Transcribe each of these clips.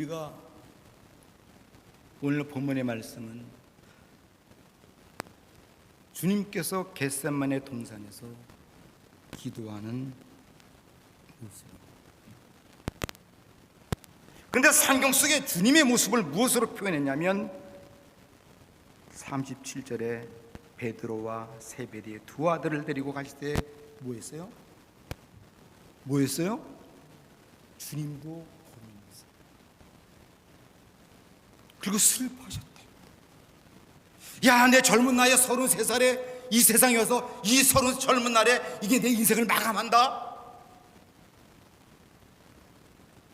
우리가 오늘 본문의 말씀은 주님께서 겟세마네 동산에서 기도하는 모습. 그런데 성경 속에 주님의 모습을 무엇으로 표현했냐면 37절에 베드로와 세베대의 두 아들을 데리고 가실 때 뭐 했어요? 뭐 했어요? 주님도 고민했어요. 그리고 슬퍼하셨다. 야, 내 젊은 나이에 33살에 이 세상에 와서 이 젊은 날에 이게 내 인생을 마감한다?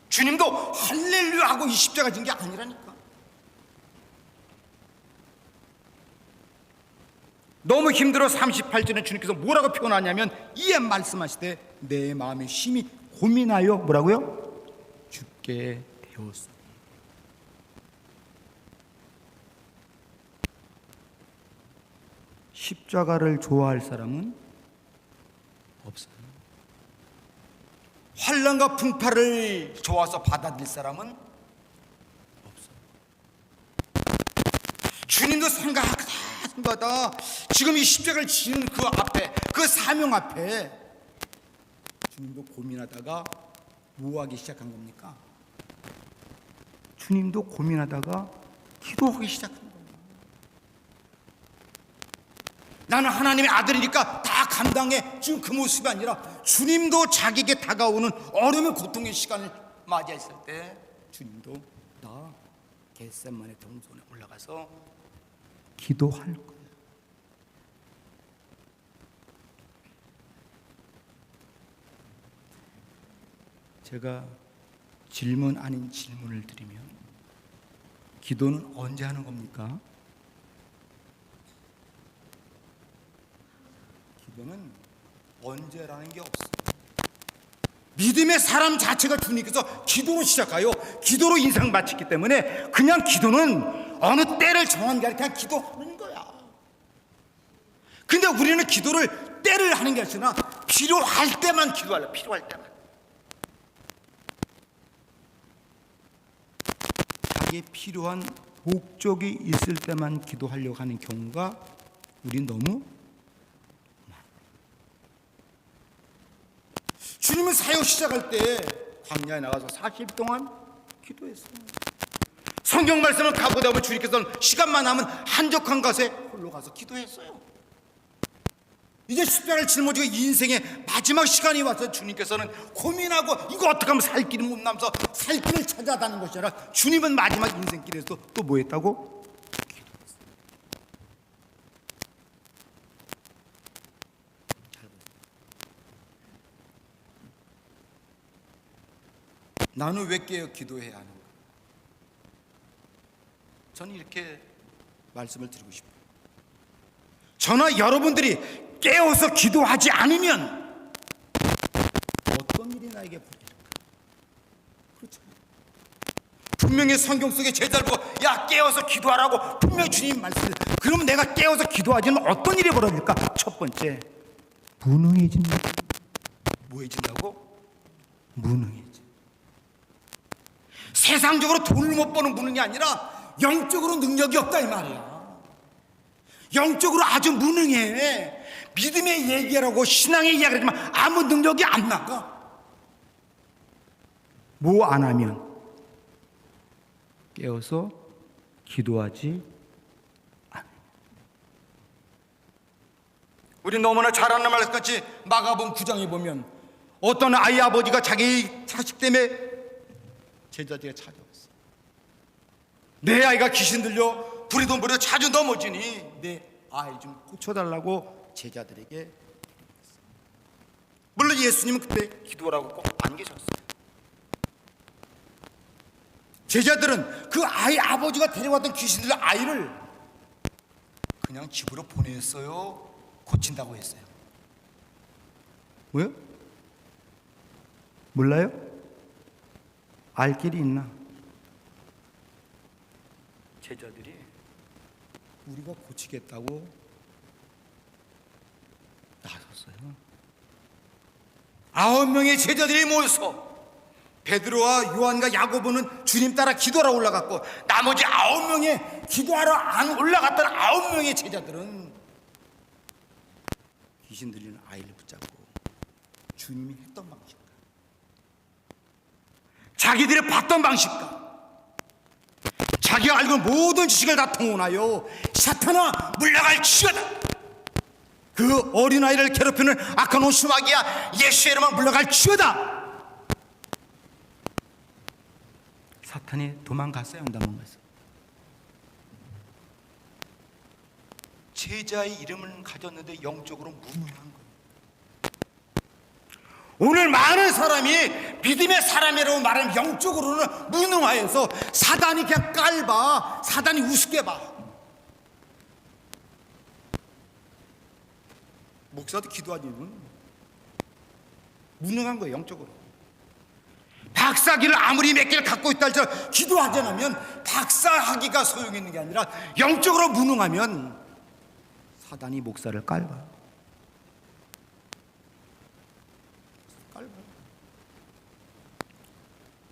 주님도 할렐루야 하고 이 십자가 진 게 아니라니까. 너무 힘들어 38절에 주님께서 뭐라고 표현하냐면 이에 말씀하실 때 내 마음이 심히 고민하여 뭐라고요? 죽게 되었소. 십자가를 좋아할 사람은 없어요. 환난과 풍파를 좋아서 받아들일 사람은 없어요. 주님도 생각하다 지금 이 십자가를 지는 그 앞에, 그 사명 앞에 주님도 고민하다가 뭐 하기 시작한 겁니까? 주님도 고민하다가 기도하기 시작한 거예요. 나는 하나님의 아들이니까 다 감당해. 지금 그 모습이 아니라 주님도 자기에게 다가오는 어려움의 고통의 시간을 맞이했을 때 주님도 나 겟세마네 동산에 올라가서 기도할 거예요. 제가 질문 아닌 질문을 드리면 기도는 언제 하는 겁니까? 기도는 언제라는 게 없어요. 믿음의 사람 자체가 주님께서 기도로 시작하여 기도로 인생 마쳤기 때문에 그냥 기도는 어느 때를 정한 게 아니라 그냥 기도하는 거야. 근데 우리는 기도를 때를 하는 게 아니라 필요할 때만 기도하려. 필요할 때만. 자기에 필요한 목적이 있을 때만 기도하려고 하는 경우가 우린 너무 주님은 사역 시작할 때 광야에 나가서 40일 동안 기도했어요. 성경 말씀을 가보다 보면 주님께서는 시간만 남은 한적한 곳에 홀로 가서 기도했어요. 이제 십자가를 짊어지고 인생의 마지막 시간이 와서 주님께서는 고민하고 이거 어떻게 하면 살 길을 못 남서 살 길을 찾아다는 것이 아니라 주님은 마지막 인생길에서 또 뭐 했다고? 나는 왜 깨어 기도해야 하는가? 저는 이렇게 말씀을 드리고 싶어요. 저나 여러분들이 깨어서 기도하지 않으면 어떤 일이 나에게 벌어질까? 그렇죠. 분명히 성경 속에 제자를 보고 야 깨어서 기도하라고 분명히 주님 말씀을. 그러면 내가 깨어서 기도하지는 어떤 일이 벌어질까? 첫 번째, 무능해진다. 뭐해진다고? 무능해져. 세상적으로 돈을 못 버는 무능이 아니라 영적으로 능력이 없다 이 말이야. 영적으로 아주 무능해. 믿음의 얘기라고 신앙의 이야기를 하지만 아무 능력이 안 나가. 뭐 안 하면? 깨어서 기도하지 않아. 우리 너무나 잘 아는 말같이 마가복음 9장에 보면 어떤 아이 아버지가 자기 자식 때문에 제자들에게 찾아왔어. 내 아이가 귀신 들려 부리던 부리도 자주 넘어지니 내 아이 좀 고쳐달라고 제자들에게. 물론 예수님은 그때 기도하라고 꼭 안 계셨어요. 제자들은 그 아이 아버지가 데려왔던 귀신들 아이를 그냥 집으로 보냈어요? 고친다고 했어요? 왜요? 몰라요? 알 길이 있나? 제자들이 우리가 고치겠다고 나섰어요. 9명의 제자들이 모여서 베드로와 요한과 야고보는 주님 따라 기도하러 올라갔고, 나머지 9명의 기도하러 안 올라갔던 9명의 제자들은 귀신 들리는 아이를 붙잡고 주님이 했던 방식과 자기들이 봤던 방식과 자기가 알고 있는 모든 지식을 다 통원하여 사탄아 물러갈지어다, 그 어린아이를 괴롭히는 악한 오수마귀야 예수의 이름으로 물러갈지어다. 사탄이 도망갔어요, 안 도망갔어요? 제자의 이름을 가졌는데 영적으로 무능한 거예요. 오늘 많은 사람이 믿음의 사람이라고 말하면 영적으로는 무능하여서 사단이 그냥 깔봐, 사단이 우습게 봐. 목사도 기도하는 이유는 무능한 거예요, 영적으로. 박사학위를 아무리 몇 개를 갖고 있다 할지라도 기도하지 않으면 박사학위가 소용이 있는 게 아니라 영적으로 무능하면 사단이 목사를 깔봐.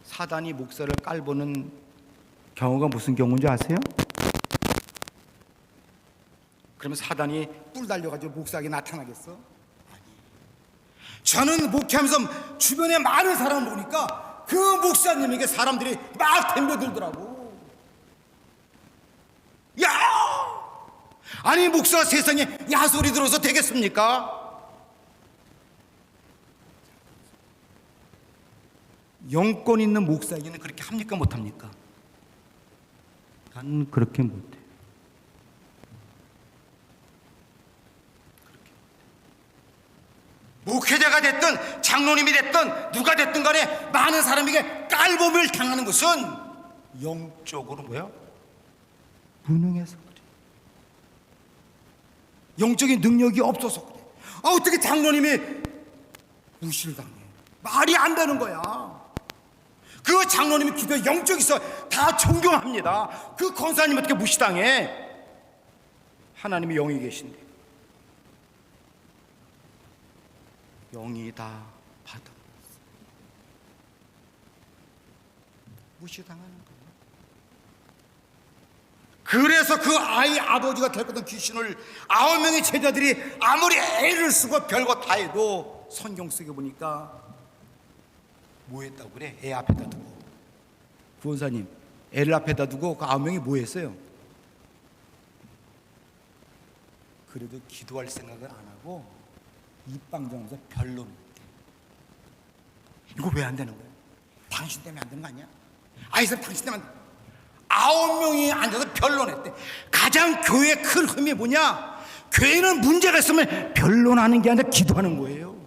사단이 목사를 깔보는 경우가 무슨 경우인지 아세요? 그러면 사단이 뿔 달려가지고 목사에게 나타나겠어? 아니. 저는 목회하면서 주변에 많은 사람을 보니까 그 목사님에게 사람들이 막 덤벼들더라고. 야! 아니 목사가 세상에 야소리 들어서 되겠습니까? 영권 있는 목사에게는 그렇게 합니까, 못합니까? 난 그렇게 못해. 목회자가 됐든 장로님이 됐든 누가 됐든 간에 많은 사람에게 깔봄을 당하는 것은 영적으로 뭐야? 무능해서 그래. 영적인 능력이 없어서 그래. 어떻게 장로님이 무시를 당해? 말이 안 되는 거야. 그 장로님이 기도에 영적이 있어 다 존경합니다. 그 권사님 어떻게 무시당해? 하나님이 영이 계신데 영이 다 받아 무시당하는 거예요. 그래서 그 아이 아버지가 될 거던 귀신을 9명의 제자들이 아무리 애를 쓰고 별거 다 해도 성경 속에 보니까 뭐 했다고 그래? 애 앞에다 두고. 구원사님, 애를 앞에다 두고 그 9명이 뭐 했어요? 그래도 기도할 생각을 안 하고 입방정하면서 변론했대. 이거 왜 안 되는 거야? 당신 때문에 안 되는 거 아니야? 아이서 당신 때문에 9명이 앉아서 변론했대. 가장 교회의 큰 흠이 뭐냐? 교회는 문제가 있으면 변론하는 게 아니라 기도하는 거예요.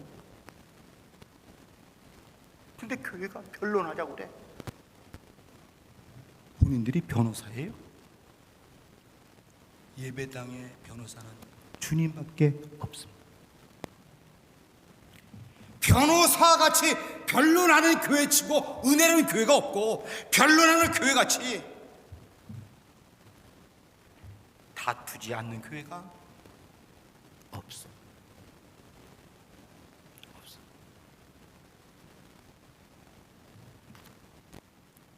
근데 교회가 변론하자고 그래. 본인들이 변호사예요. 예배당의 변호사는 주님밖에 없습니다. 변호사같이 변론하는 교회치고 은혜로운 교회가 없고, 변론하는 교회같이 다투지 않는 교회가 없어.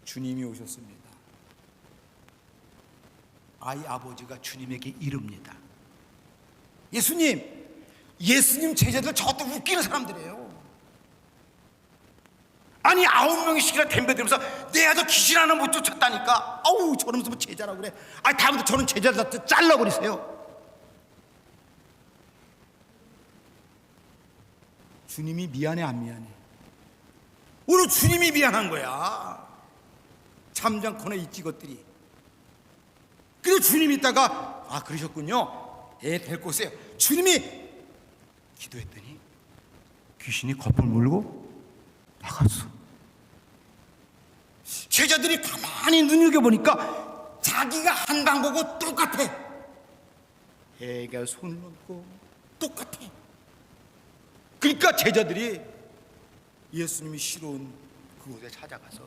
주님이 오셨습니다. 아이 아버지가 주님에게 이릅니다. 예수님 제자들 저것도 웃기는 사람들이에요. 아니 9명씩이나 덤벼들면서 내 아들 귀신 하나 못 쫓았다니까. 아우 저는 무슨 제자라고 그래. 아니 다음부터 저는 제자들 다 잘라버리세요. 주님이 미안해 안 미안해? 오늘 주님이 미안한 거야. 참장코네 있지 것들이. 그리고 주님이 있다가 아 그러셨군요. 애 데리고 오세요. 주님이 기도했더니 귀신이 거풀 물고 나갔어. 제자들이 가만히 눈여겨보니까 자기가 한 방 보고 똑같아. 애가 손을 얹고 똑같아. 그러니까 제자들이 예수님이 싫어온 그곳에 찾아가서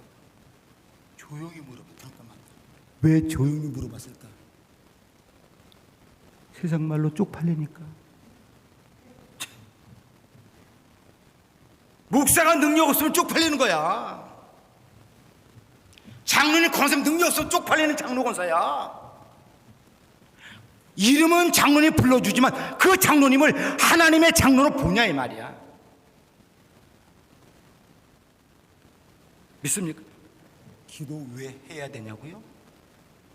조용히 물어봐. 잠깐만. 왜 조용히 물어봤을까? 세상 말로 쪽팔리니까. 목사가 능력 없으면 쪽팔리는 거야. 장로님 권세 능력 없어 쪽팔리는 장로 권사야. 이름은 장로님 불러주지만 그 장로님을 하나님의 장로로 보냐 이 말이야. 믿습니까? 기도 왜 해야 되냐고요?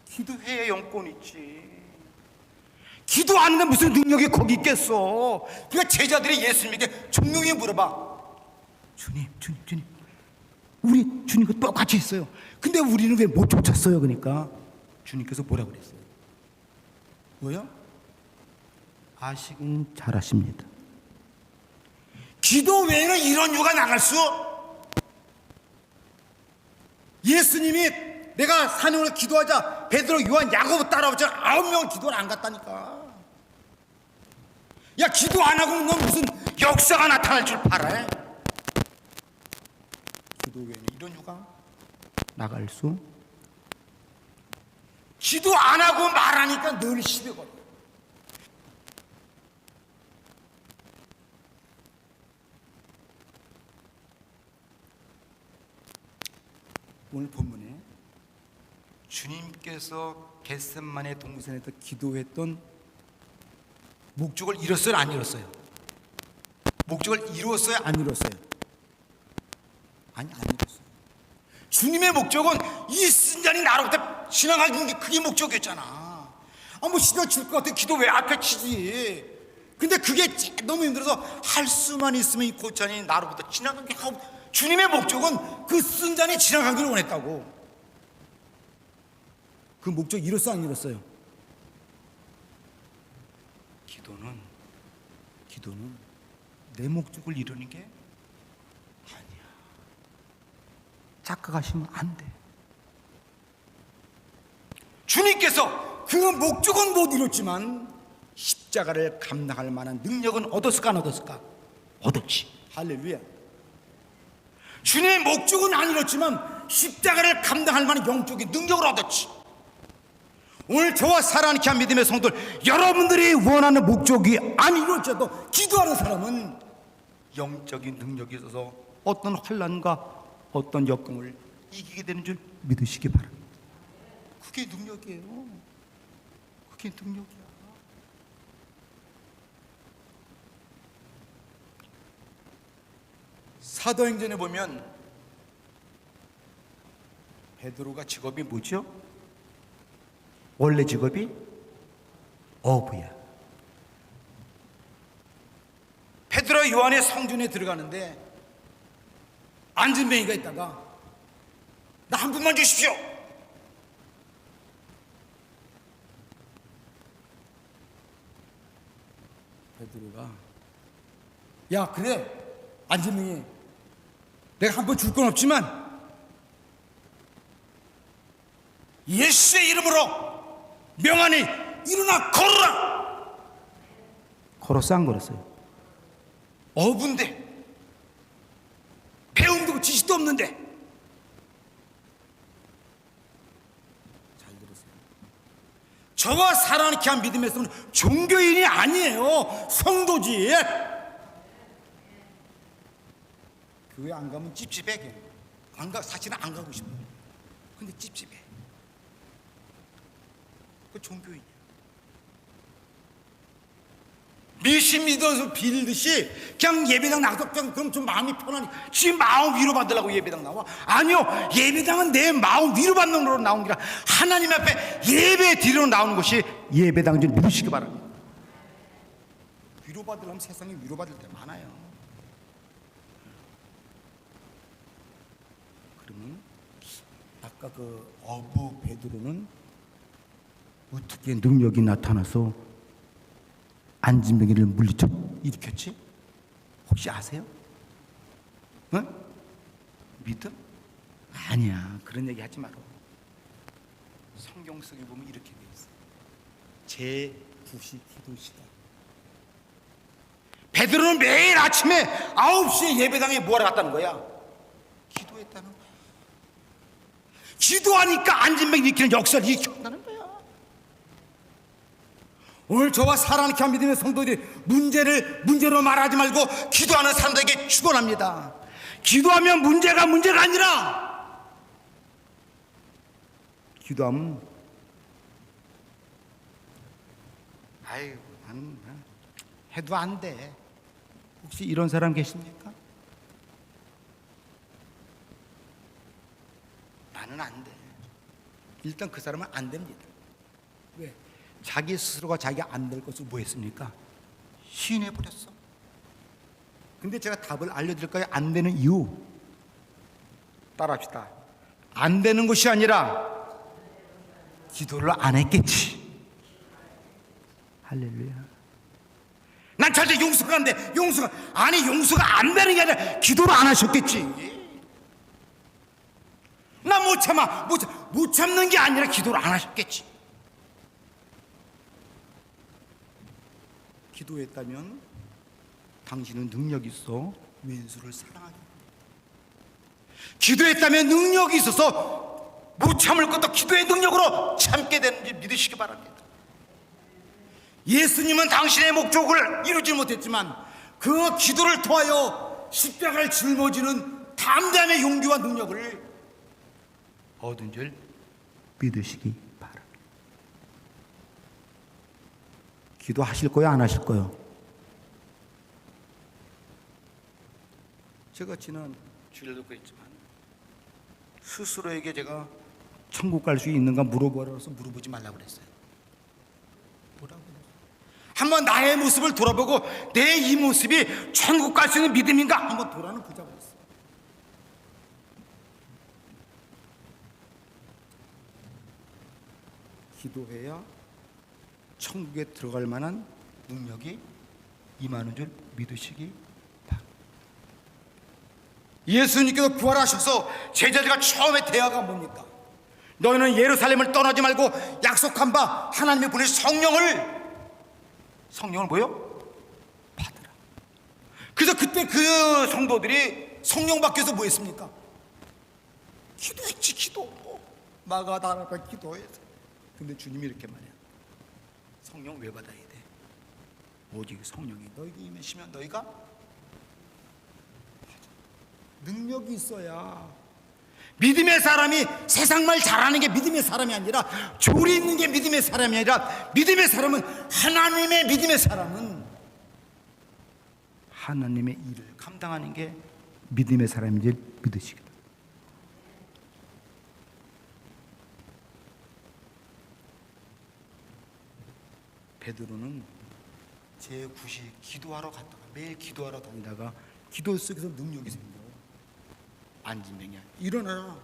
기도해야 영권 있지. 기도 안 하는데 무슨 능력이 거기 있겠어. 그러니까 제자들이 예수님에게 종용이 물어봐. 주님 우리 주님과 똑같이 했어요. 근데 우리는 왜 못 쫓았어요? 그러니까 주님께서 뭐라 그랬어요? 뭐요? 아시긴 잘하십니다. 기도 외에는 이런 유가 나갈 수. 예수님이 내가 산으로 기도하자 베드로 요한 야고보 따라오자 9명은 기도를 안 갔다니까. 야, 기도 안 하고는 넌 무슨 역사가 나타날 줄 알아? 기도 외에는 이런 유가 나갈 수. 기도 안 하고 말하니까 늘 시비 걸려. 오늘 본문에 주님께서 겟세마네 동산에서 기도했던 목적을 이뤘어요, 안 이뤘어요? 목적을 이루었어요, 안 이뤘어요? 아니, 안 이뤘어요. 주님의 목적은 이 순간이 나로부터 지나가는 게 그게 목적이었잖아. 뭐 시도 줄 것 같아. 기도 왜 앞에 치지? 근데 그게 너무 힘들어서 할 수만 있으면 이 고찬이 나로부터 지나가게 하고, 주님의 목적은 그 순간이 지나가기를 원했다고. 그 목적 이뤘어, 안 이뤘어요? 기도는 내 목적을 이루는 게 아니야. 착각하시면 안 돼. 주님께서 그 목적은 못 이뤘지만 십자가를 감당할 만한 능력은 얻었을까, 안 얻었을까? 얻었지. 할렐루야. 주님의 목적은 안 이뤘지만 십자가를 감당할 만한 영적인 능력을 얻었지. 오늘 저와 사랑하는 한 믿음의 성도들, 여러분들이 원하는 목적이 안 이루어져도 기도하는 사람은 영적인 능력이 있어서 어떤 환난과 어떤 역경을 이기게 되는 줄 믿으시기 바랍니다. 그게 능력이에요. 그게 능력이야. 사도행전에 보면 베드로가 직업이 뭐죠? 원래 직업이 어부야. 베드로와 요한의 성전에 들어가는데 안진뱅이가 있다가 나 한 분만 주십시오. 베드로가 야, 그래 안진뱅이, 내가 한 번 줄 건 없지만 예수의 이름으로 명하니 일어나 걸어라. 걸었어, 안 걸었어요? 어부인데, 배움도 없고 지식도 없는데. 잘 들으세요. 저와 사랑하는 귀한 믿음에서는 종교인이 아니에요. 성도지. 교회 안 가면 찝찝해. 사실은 안 가고 싶어요. 근데 찝찝해. 그 종교인이야. 미신 믿어서 빌듯이 그냥 예배당 나가서 그럼 좀 마음이 편하니 지금 마음 위로받으려고 예배당 나와? 아니요, 예배당은 내 마음 위로받는 거로 나오는 게 아니라 하나님 앞에 예배 드리러 나오는 것이 예배당인 줄 믿으시기 바랍니다. 위로받으려면 세상에 위로받을 때 많아요. 그러면 아까 그 어부 베드로는 어떻게 능력이 나타나서 안진뱅이를 물리쳐 일으켰지? 혹시 아세요? 응? 믿음? 아니야, 그런 얘기 하지 마라. 성경 속에 보면 이렇게 되어 있어요. 제9시 기도 시간. 베드로는 매일 아침에 9시에 예배당에 뭐하러 갔다는 거야? 기도했다는 거야. 기도하니까 안진뱅이 일으키는 역사를 일으켰다는 거야. 오늘 저와 사랑하는 귀한 믿음의 성도들이 문제로 말하지 말고 기도하는 사람들에게 축원합니다. 기도하면 문제가 아니라 기도하면 아이고 나는 해도 안 돼. 혹시 이런 사람 계십니까? 나는 안 돼. 일단 그 사람은 안 됩니다. 왜? 자기 스스로가 자기가 안 될 것을 뭐 했습니까? 시인해버렸어. 근데 제가 답을 알려드릴까요? 안 되는 이유 따라합시다. 안 되는 것이 아니라 기도를 안 했겠지. 할렐루야. 난 절대 용서가 안 돼. 용서가 안 되는 게 아니라 기도를 안 하셨겠지. 난 못 참는 게 아니라 기도를 안 하셨겠지. 기도했다면 당신은 능력이 있어 왼수를 사랑하게. 기도했다면 능력이 있어서 못 참을 것도 기도의 능력으로 참게 되는지 믿으시기 바랍니다. 예수님은 당신의 목적을 이루지 못했지만 그 기도를 통하여 십자가를 짊어지는 담대함의 용기와 능력을 얻은 줄 믿으시기 바랍니다. 기도하실 거요, 안 하실 거요? 제가 지난 주일에도 그랬지만 스스로에게 제가 천국 갈 수 있는가 물어보라고 해서 물어보지 말라고 그랬어요. 뭐라고 그랬어요? 한번 나의 모습을 돌아보고 내 이 모습이 천국 갈 수 있는 믿음인가 한번 돌아는 보자고 그랬어요. 기도해야 천국에 들어갈 만한 능력이 임하는 줄 믿으시기 바랍니다. 예수님께서 부활하셔서 제자들과 처음에 대화가 뭡니까? 너희는 예루살렘을 떠나지 말고 약속한 바 하나님의 보내신 성령을 뭐요? 받으라. 그래서 그때 그 성도들이 성령 받겨서 뭐 했습니까? 기도했지. 마가다라가 기도했어. 근데 주님이 이렇게 말해요. 성령 왜 받아야 돼? 오직 성령이 너에게 임하시면 너희가 능력이 있어야. 믿음의 사람이 세상 말 잘하는 게 믿음의 사람이 아니라 조리 있는 게 믿음의 사람이 아니라 믿음의 사람은 하나님의 믿음의 사람은 하나님의 일을 감당하는 게 믿음의 사람인지 믿으시겠다. 베드로는 제9시 기도하러 갔다가 매일 기도하러 다니다가 기도 속에서 능력이 생겨. 안진뱅이야, 일어나라,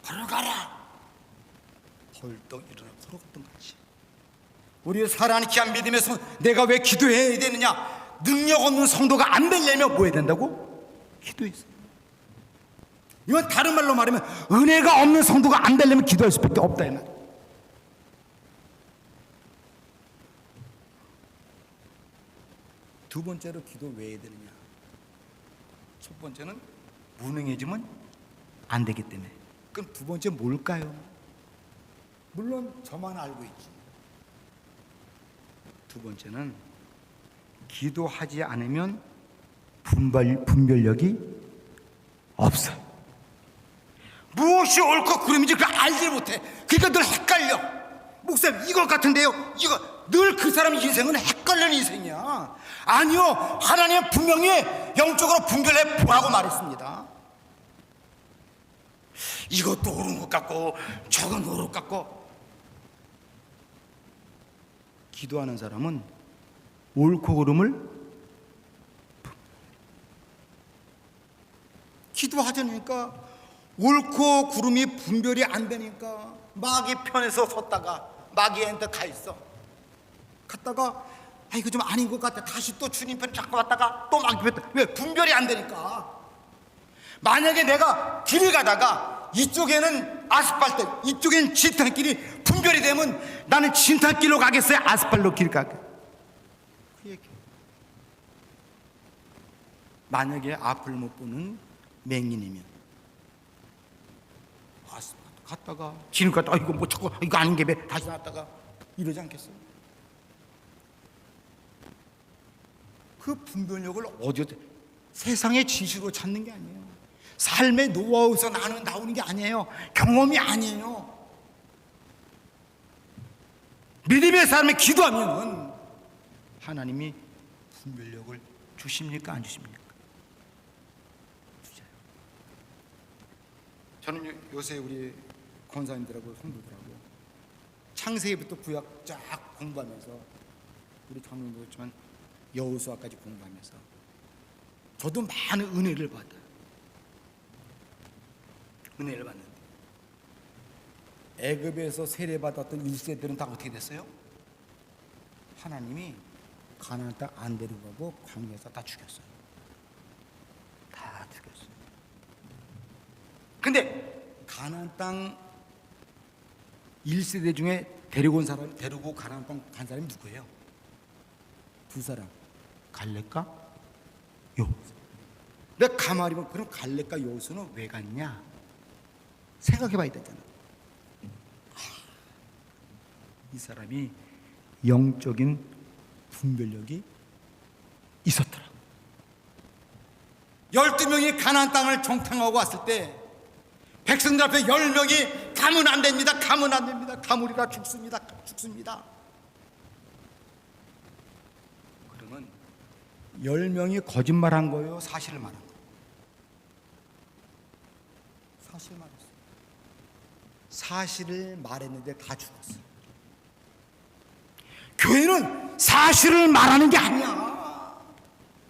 걸어가라. 벌떡 일어나 걸어갔던 거지. 우리 살아가는 귀한 믿음의 성, 내가 왜 기도해야 되느냐? 능력 없는 성도가 안 되려면 뭐 해야 된다고? 기도했어. 이건 다른 말로 말하면 은혜가 없는 성도가 안 되려면 기도할 수밖에 없다 이 말. 두 번째로 기도 왜 해야 되느냐? 첫 번째는 무능해지면 안 되기 때문에. 그럼 두 번째 뭘까요? 물론 저만 알고 있지. 두 번째는 기도하지 않으면 분별력이 없어. 무엇이 옳고 그름인지 그걸 알지 못해. 그러니까 늘 헷갈려. 목사님 이거 같은데요? 이거 늘 그 사람 인생은 헷갈리는 인생이야. 아니요, 하나님은 분명히 영적으로 분별해 보라고 말했습니다. 이것도 옳은 것 같고 저건 옳은 것 같고. 기도하는 사람은 옳고 그름을 기도하자니까 옳고 그름이 분별이 안 되니까 마귀 편에서 섰다가 마귀한테 가 있어. 갔다가 이거 좀 아닌 것 같아. 다시 또 주님 편 잡고 갔다가 또 마귀 편. 왜? 분별이 안 되니까. 만약에 내가 길을 가다가 이쪽에는 아스팔트, 이쪽에는 진탄길이 분별이 되면 나는 진탄길로 가겠어요? 아스팔트로 길 가게? 그 얘기. 만약에 앞을 못 보는 맹인이면 아스팔트 갔다가 길 갔다가 이거 뭐 자꾸 이거 아닌 게 왜 다시 나왔다가 이러지 않겠어요? 그 분별력을 어디서 세상의 지식으로 찾는 게 아니에요. 삶의 노하우에서 나오는 게 아니에요. 경험이 아니에요. 믿음의 사람이 기도하면 하나님이 분별력을 주십니까 안 주십니까? 주셔요. 저는 요새 우리 권사님들하고 성도들하고 창세기부터 구약 쫙 공부하면서, 우리 장로님도 그렇지만 여호수아까지 공부하면서 저도 많은 은혜를 받아요. 은혜를 받는데 애굽에서 세례받았던 1세들은 다 어떻게 됐어요? 하나님이 가나안 땅 안 데려가고 광야에서 다 죽였어요. 다 죽였어요. 근데 가나안 땅 1세대 중에 데리고 가나안 땅 간 사람이 누구예요? 두 사람, 갈렙과 여호수. 내가 가만히 보면 그럼 갈렙과 여호수는 왜 갔냐 생각해봐야 되잖아. 이 사람이 영적인 분별력이 있었더라. 12명이 가나안 땅을 정탐하고 왔을 때 백성들 앞에 10명이 가면 안 됩니다, 가면 안 됩니다, 가물이라 죽습니다, 죽습니다. 그러면 10명이 거짓말한 거예요, 사실을 말한 거예요? 사실 말했어요. 사실을 말했는데 다 죽었어요. 교회는 사실을 말하는 게 아니야.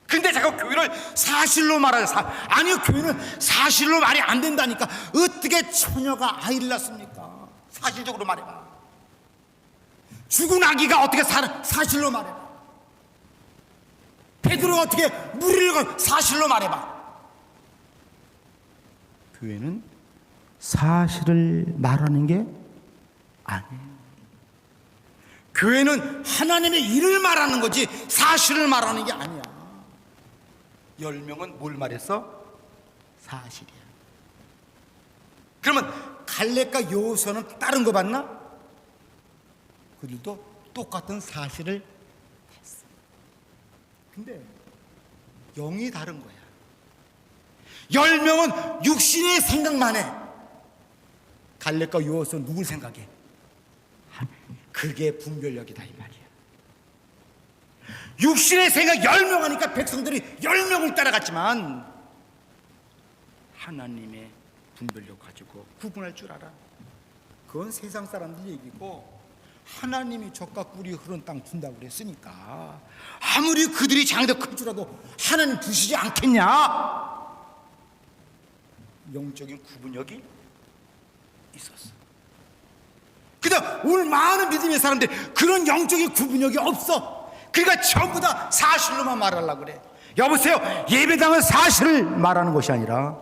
근데 자꾸 교회를 사실로 말하자. 아니요, 교회는 사실로 말이 안 된다니까. 어떻게 처녀가 아이를 낳습니까? 사실적으로 말해봐. 죽은 아기가 어떻게 사실로 말해봐. 베드로가 어떻게 무리를 사실로 말해봐. 교회는 사실을 말하는 게 아니에요. 교회는 하나님의 일을 말하는 거지 사실을 말하는 게 아니야. 10명은 뭘 말했어? 사실이야. 그러면 갈렙과 여호수아는 다른 거 봤나? 그들도 똑같은 사실을 했어. 근데 영이 다른 거야. 10명은 육신의 생각만 해. 갈렙과 여호수아는 누굴 생각해? 그게 분별력이다 이 말이야. 육신의 생각 10명 하니까 백성들이 10명을 따라갔지만 하나님의 분별력 가지고 구분할 줄 알아. 그건 세상 사람들 얘기고, 하나님이 젖과 꿀이 흐른 땅 준다고 그랬으니까 아무리 그들이 장대 클 줄알아도 하나님 주시지 않겠냐. 영적인 구분력이 있었어. 그다음 오늘 많은 믿음의 사람들 그런 영적인 구분력이 없어. 그러니까 전부 다 사실로만 말하려고 그래. 여보세요, 예배당은 사실을 말하는 것이 아니라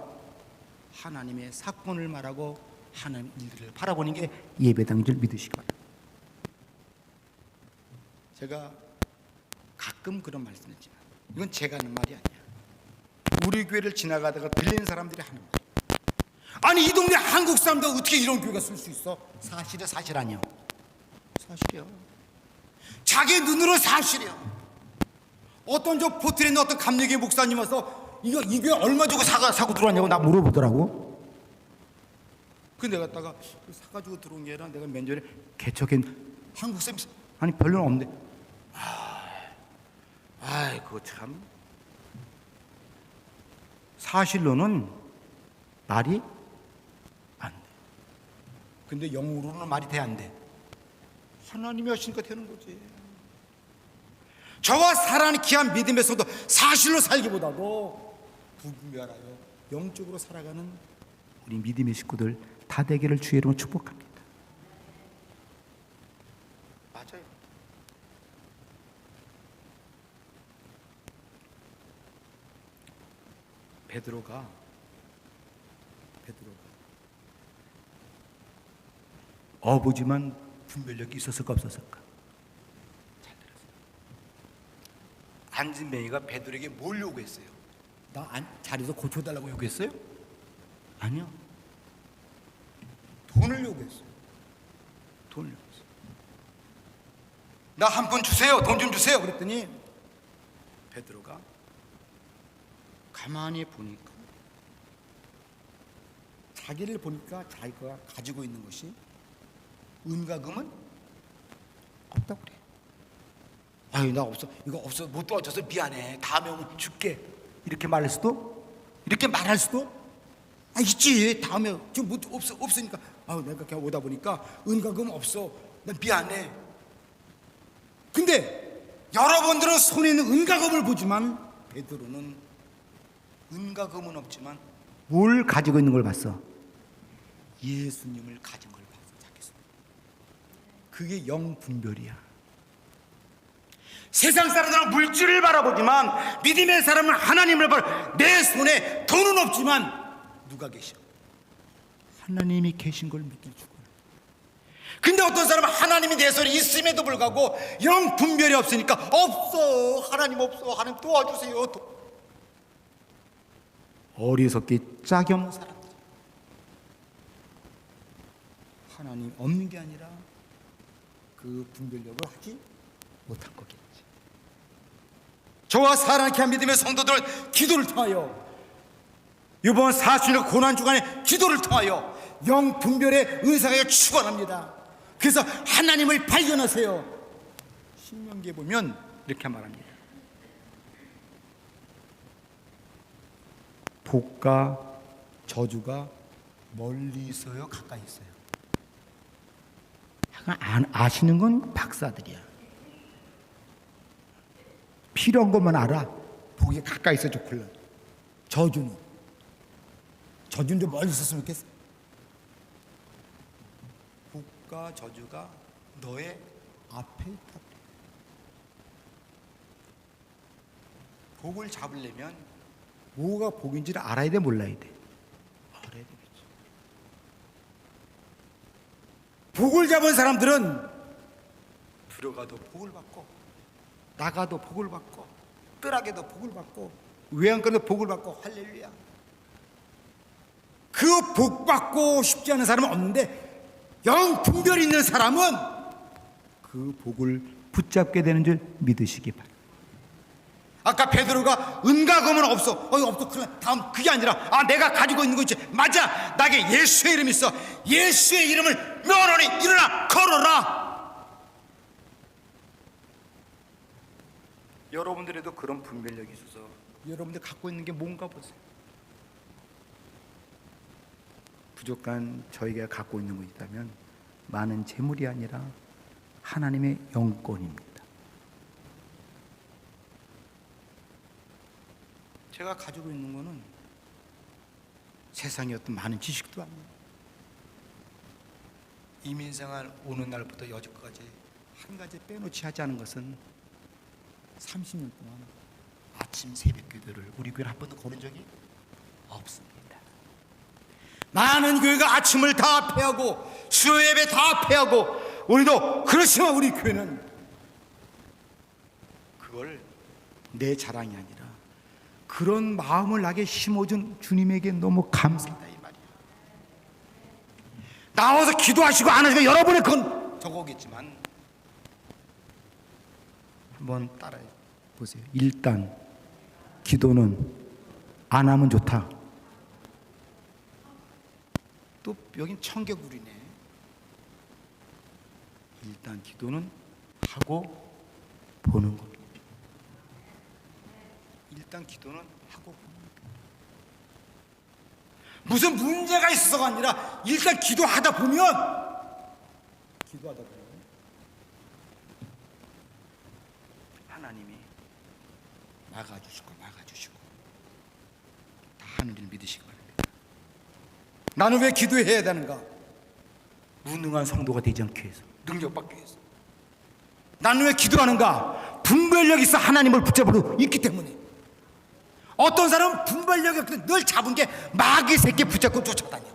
하나님의 사건을 말하고 하나님의 일들을 바라보는 게 예배당인 줄 믿으시기 바랍니다. 제가 가끔 그런 말씀을 했지만 이건 제가 하는 말이 아니야. 우리 교회를 지나가다가 들리는 사람들이 하는 말. 아니, 이 동네 한국 사람들 어떻게 이런 교회가 쓸 수 있어? 사실은 사실 아니야. 사실이야. 자기 눈으로 사실이야. 어떤 저 포트에 있는 어떤 감리교 목사님 와서 이 교회 얼마 주고 사고 들어왔냐고 나 물어보더라고. 근데 내가 갔다가 사가지고 들어온 게 아니라 내가 맨 전에 개척한 한국 사람 아니 별로는 없는데 그거 참 사실로는 말이 안 돼. 근데 영으로는 말이 돼 안 돼? 하나님이 하시니까 되는 거지. 저와 사랑하는 귀한 믿음에서도 사실로 살기보다도 분별하여 영적으로 살아가는 우리 믿음의 식구들 다 되기를 주의 이름으로 축복합니다. 맞아요. 베드로가 어부지만 분별력이 있었을까 없었을까? 잘 들었어요. 안진뱅이가 베드로에게 뭘 요구했어요? 나 자리에서 고쳐달라고 요구했어요? 아니요. 돈을 요구했어요. 돈을 요구했어요. 나 한 푼 주세요. 돈 좀 주세요. 그랬더니 베드로가 가만히 보니까 자기를 보니까 자기가 가지고 있는 것이 은과 금은 없다고 그래. 아유, 나 없어. 이거 없어. 못 도와줘서 미안해. 다음에 오면 줄게. 이렇게 말할 수도? 있지. 다음에 지금 못 없으니까. 아유, 내가 그냥 오다 보니까 은가금 없어. 난 미안해. 근데 여러분들은 손에 있는 은가금을 보지만 베드로는 은가금은 없지만 뭘 가지고 있는 걸 봤어? 예수님을 가진 걸 봤어. 그게 영분별이야. 세상 사람들은 물질을 바라보지만 믿음의 사람은 하나님을 바라. 내 손에 돈은 없지만 누가 계셔? 하나님이 계신 걸 믿을 줄. 근데 어떤 사람은 하나님이 내 손에 있음에도 불구하고 영분별이 없으니까 없어. 하나님 없어. 하나님 도와주세요. 어리석게 짝이 없는 사람들. 하나님 없는 게 아니라 그 분별력을 하지 못한 거겠지. 저와 사랑케 한 믿음의 성도들은 기도를 통하여 이번 40년 고난 주간에 기도를 통하여 영분별의 은사가 축원합니다. 그래서 하나님을 발견하세요. 신명기에 보면 이렇게 말합니다. 복과 저주가 멀리 있어요, 가까이 있어요? 아시는 건 박사들이야. 필요한 것만 알아. 복이 가까이 있어 좋길래. 저주는 좀 멀리 있었으면 좋겠어. 복과 저주가 너의 앞에 있다. 복을 잡으려면 뭐가 복인지를 알아야 돼, 몰라야 돼? 알아야 되겠지. 복을 잡은 사람들은 들어가도 복을 받고 나가도 복을 받고 뜰하게도 복을 받고 외양간도 복을 받고 할렐루야. 그 복 받고 싶지 않은 사람은 없는데 영분별이 있는 사람은 그 복을 붙잡게 되는 줄 믿으시기 바랍니다. 아까 베드로가 은가금은 없어. 없어. 그래. 다음 그게 아니라 내가 가지고 있는 거 있지. 맞아. 나에게 예수의 이름이 있어. 예수의 이름을 명하노니 일어나 걸어라. 여러분들에도 그런 분별력이 있어서 여러분들 갖고 있는 게 뭔가 보세요. 부족한 저희가 갖고 있는 거 있다면 많은 재물이 아니라 하나님의 영권입니다. 제가 가지고 있는 거는 세상의 어떤 많은 지식도 아니에요. 이민생활 오는 날부터 여지까지 한 가지 빼놓지 하지 않은 것은 30년 동안 아침 새벽 기도를 우리 교회를 한 번도 거른 적이 없습니다. 많은 교회가 아침을 다 패하고 수요 예배 다 패하고 우리도 그렇지만 우리 교회는 그걸 내 자랑이 아니라 그런 마음을 나게 심어준 주님에게 너무 감사하다 이 말이야. 나와서 기도하시고 안 하시고 여러분의 그건 저거겠지만 한번 따라해 보세요. 일단 기도는 안 하면 좋다. 또 여긴 청개구리네. 일단 기도는 하고 보는 겁니다. 일단 기도는 하고 보는 겁니다. 무슨 문제가 있어서가 아니라 일단 기도하다 보면 하나님이 막아주시고 다 하는 일 믿으시기 바랍니다. 나는 왜 기도해야 되는가? 무능한 성도가 되지 않기 위해서, 능력받기 위해서. 나는 왜 기도하는가? 분별력이 있어 하나님을 붙잡고 있기 때문에. 어떤 사람은 분별력이 없는데 늘 잡은 게 마귀 새끼 붙잡고 쫓아다녀.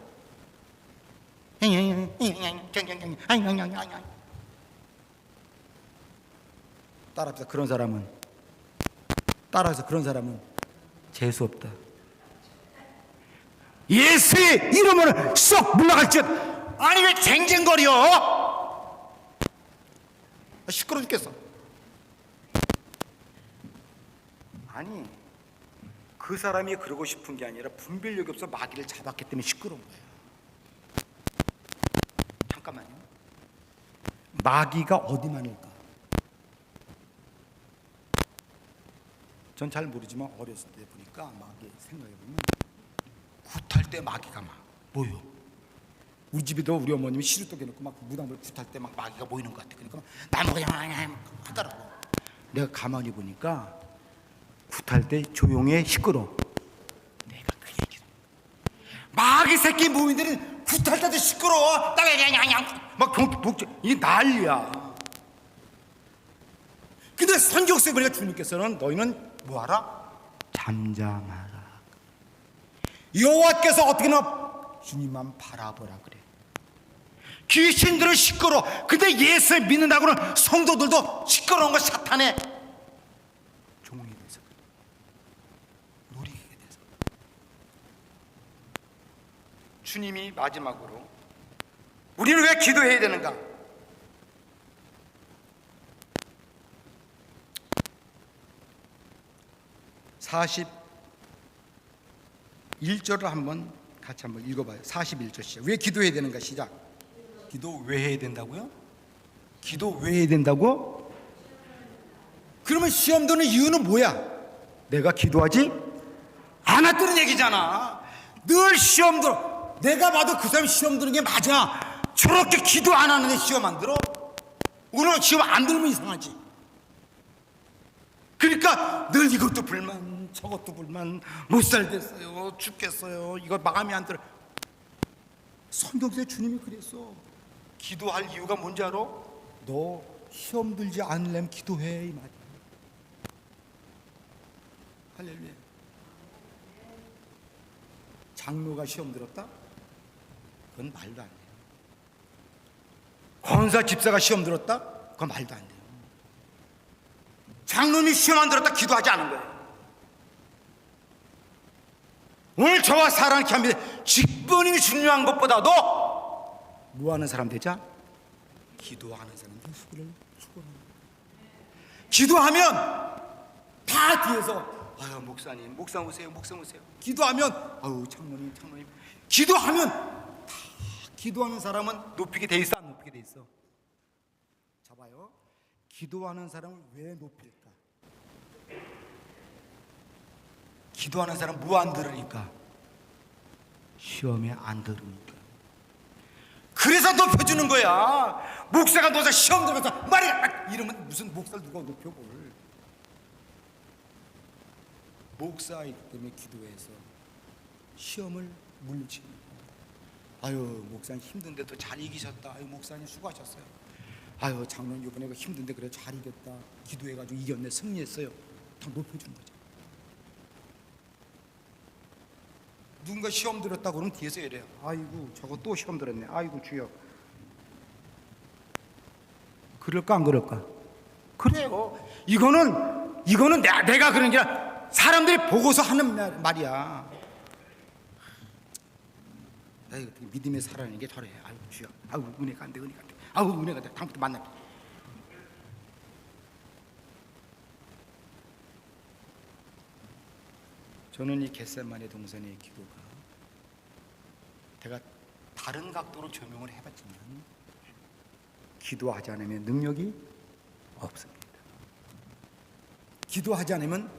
따라서 그런 사람은 재수 없다. 예수의 이름으로 쏙 물러갈 듯. 아니 왜 쟁쟁거려? 시끄러워 죽겠어. 아니 그 사람이 그러고 싶은 게 아니라 분별력이 없어 마귀를 잡았기 때문에 시끄러운 거예요. 잠깐만요. 마귀가 어디 많을까? 전 잘 모르지만 어렸을 때 보니까 마귀 생각해보면 굿할 때 마귀가 막 모여. 우리 집에도 우리 어머님이 시루떡 해놓고 막 무당들 굿할 때 막 마귀가 모이는 것 같아. 그러니까 나무가 막 하더라고. 내가 가만히 보니까 굿할 때 조용해, 시끄러워. 내가 그 얘기를, 마귀 새끼 모인들은 굿할 때도 시끄러워. 막 이게 난리야. 근데 성경서에 보니까 주님께서는 너희는 뭐하라? 잠잠하라. 여호와께서 어떻게 나 주님만 바라보라 그래. 귀신들은 시끄러워. 근데 예수 믿는다고는 성도들도 시끄러운 거 사탄의 종이 돼서 그래. 놀이게 돼서. 주님이 마지막으로 우리는 왜 기도해야 되는가? 41절을 한번 같이 한번 읽어봐요. 41절 시작. 왜 기도해야 되는가? 시작. 기도 왜 해야 된다고요? 기도 왜 해야 된다고? 그러면 시험 드는 이유는 뭐야? 내가 기도하지 않았다는 얘기잖아. 늘 시험 들어. 내가 봐도 그 사람이 시험 드는 게 맞아. 저렇게 기도 안 하는데 시험 안 들어? 오늘 시험 안 들으면 이상하지. 그러니까 늘 이것도 불만, 저것도 불만, 못 살겠어요, 죽겠어요, 이거 마음에 안 들어. 성경서에 주님이 그랬어. 기도할 이유가 뭔지 알아? 너 시험 들지 않으려면 기도해, 이 말이야. 할렐루야. 장로가 시험 들었다? 그건 말도 안 돼요. 권사 집사가 시험 들었다? 그건 말도 안 돼요. 장로님이 시험 안 들었다 기도하지 않은 거예요. 오늘 저와 사랑하는 기합니다. 직분이 중요한 것보다도 뭐 하는 사람 되자? 기도하는 사람 되시기를 축원합니다. 기도하면 다 뒤에서 아유 목사님, 목사 오세요, 목사 오세요. 기도하면 아유 장로님, 장로님. 기도하면 다 기도하는 사람은 높이게 돼 있어, 안 높이게 돼 있어? 잡아요. 기도하는 사람을 왜 높일까? 기도하는 사람 뭐 안 들으니까? 시험에 안 들으니까. 그래서 높여주는 거야. 목사가 너자 시험 들어가서 말이 이러면 무슨 목사를 누가 높여볼? 목사이기 때문에 기도해서 시험을 물리치는 거야. 아유 목사님 힘든데도 잘 이기셨다. 아유 목사님 수고하셨어요. 아유 장로님 이번에 힘든데 그래 잘 이겼다. 기도해가지고 이겼네, 승리했어요. 다 높여주는 거죠. 누군가 시험 들었다고 그러면 뒤에서 이래요. 아이고 저거 또 시험 들었네. 아이고 주여. 그럴까 안 그럴까? 그래요. 이거는 내가 그런 게 아니라 사람들이 보고서 하는 말이야. 에이, 믿음의 살아내는 게 저래. 아이고 주여. 아이고 은혜가 안 돼, 은혜가 안 돼. 아이고 은혜가 돼. 다음부터 만날게. 저는 이 겟세마네 동산의 기도가 제가 다른 각도로 조명을 해봤지만 기도하지 않으면 능력이 없습니다. 기도하지 않으면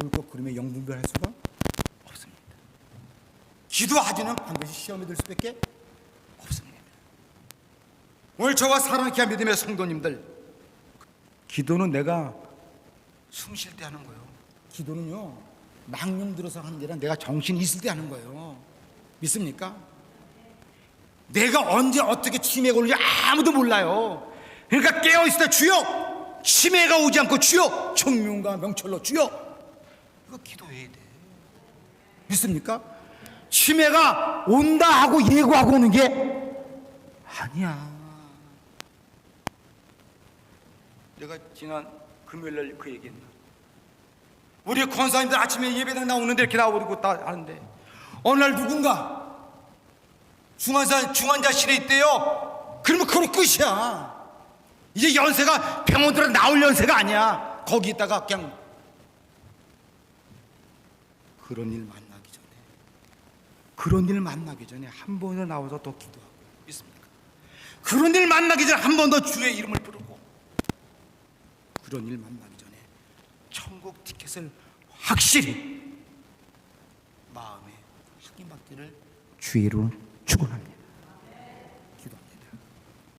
옳고 그름의 영분별할 수가 없습니다. 기도하지는 반드시 시험에 들 수밖에 없습니다. 오늘 저와 사랑하는 귀한 믿음의 성도님들, 기도는 내가 숨 쉴 때 하는 거예요. 기도는요 망령 들어서 하는 게 아니라 내가 정신이 있을 때 하는 거예요. 믿습니까? 내가 언제 어떻게 치매가 오는지 아무도 몰라요. 그러니까 깨어있을 때 주여, 치매가 오지 않고 주여, 청명과 명철로 주여, 이거 기도해야 돼. 믿습니까? 치매가 온다 하고 예고하고 오는 게 아니야. 내가 지난 금요일날 그 얘기했나? 우리 권사님들 아침에 예배당 나오는데 이렇게 나오고 다 하는데 어느 날 누군가 중환자실에 있대요. 그러면 그걸로 끝이야. 이제 연세가 병원들은 나올 연세가 아니야. 거기 있다가 그냥 그런 일 만나기 전에 한 번 더 나와서 더 기도하고. 있습니까? 그런 일 만나기 전에 한 번 더 주의 이름을 부르고, 그런 일 만나기 전에 천국 티켓을 확실히 마음에 확인받기를 주의로 축원합니다.